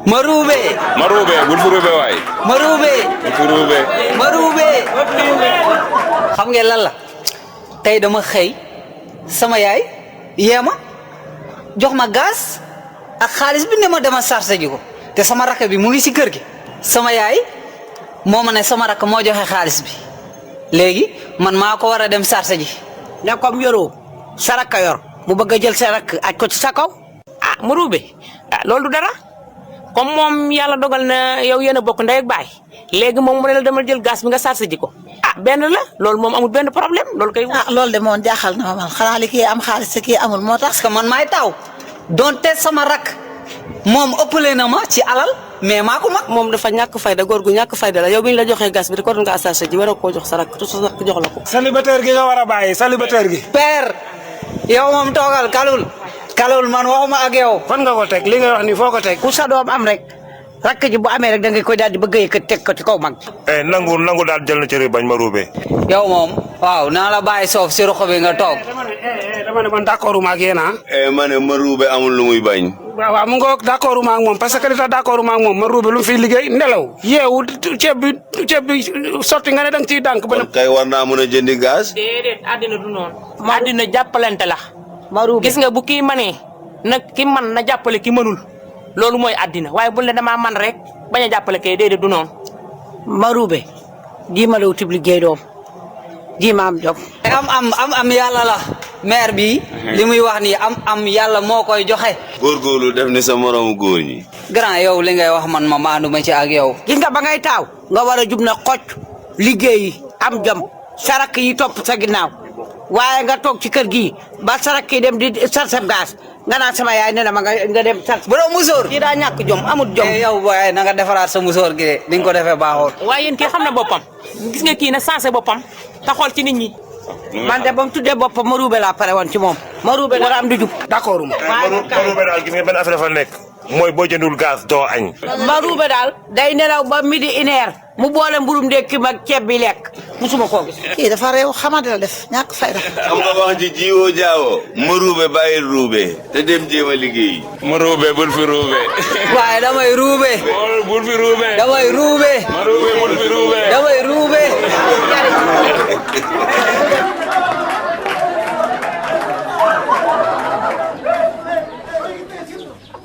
Marube. Marube bul fi ruube waay. Marube. bul fi ruube. Marube. xam ngeen lan la tey dama xëy sama yaay yeema jox ma gaz ak xaalis bi ne ma dama chargé ji ko te sama rakk bi mu ngi si kër gi sama yaay moo ma ne sama rakk moo joxe xaalis bi léegi man maa ko war a dem chargé ji. ne comme yoroo sa rakk yor mu bëgg a jël sa rakk aj ko ci sa kaw. ah Marube ah loolu dara comme moom yàlla dogal na yow yéen a bokk ndey ak baay léegi moom mu ne la demal jël gaz bi nga chargé ji ko ah benn la loolu moom amul benn problème loolu kay. loolu de moom jaaxal na ma man xanaa li kii am xaalis te kii amul moo tax. parce que man maay taw donte sama rakk moom ëppale na ma ci alal mais maa ko mag. moom dafa ñàkk fayda góor gu ñàkk fayda la yow bi ñu la joxee gas bi te ko doon nga chargé ji war a koo jox sa rakk te sa rakk jox la ko. célibataire gi nga war a bàyyi célibataire gi. père yow moom toogal kalul man waxuma ak yow. fan nga ko teg li nga wax ni foo ko teg. ku sa doom am rek rakk ji bu amee rek da ngay koy daal di bëgg a yëkkat teg ko ci kaw mag. nangu daal jël na cër bañ Marube. yow moom waaw naa la bàyyi soof si ruq bi nga toog. dama ne man d'accord ma ak yéen ah. ma ne Marube amul lu muy bañ. waaw mu ngoog d'accord ma ak moom parce que li tax d'accord ma ak moom Marube lu mu fiy liggéey nelaw yeewu ceeb bi sotti nga ne da nga ciy dànk ba. kon kay war naa mën a jëndi gaz. déedéet àddina du noonu. àddina jàppalante la. Marube gis nga bu kii manee nag ki man na jàppale ki mënul loolu mooy àddina waaye bu ne damaa man rek bañ a jàppale kay déedéet du noonu. Marube di ma la wutib liggéey doom di ma am job. am yàlla la maire bi li muy wax nii am yàlla moo koy joxe. góorgóorlu def ni sa moromu góor ñi. grand yow li ngay wax man ma maanduma ci ak yow. gis nga ba ngay taaw nga war a jub na xocc liggéeyi am jom sarak yi topp sa ginnaaw waaye nga toog ci kër gi ba sarak yi dem di sarseb gaas nga naan sama yaay nee na ma nga dem sars. bu doon musóor. kii daa ñàkk jom amul jom. yow waaye na nga defaraat sa musóor gi de ni nga ko defee baaxoon. waaye yéen kii xam na boppam gis nga kii na sensé boppam te xool ci nit ñi. man de ba mu tuddee boppam Marube laa pare woon ci moom. Marube dara am di jub. d'accord ma. Marube daal gis nga benn affaire fa nekk. mooy boo jëndul gaz doo añ. Marube daal day nelaw ba midi une heure mu boole mburum ndekki mag ceeb bi lekk musuma koo gis. kii dafa réew xamante la def ñàkk fayda. xam nga wax ji jiwoo jaawoo. Marube bàyyi ruube. te dem jéem a liggéey. Marube bul fi ruube. waaye damay ruube. bul fi ruube. damay ruube. Marube bul fi ruube.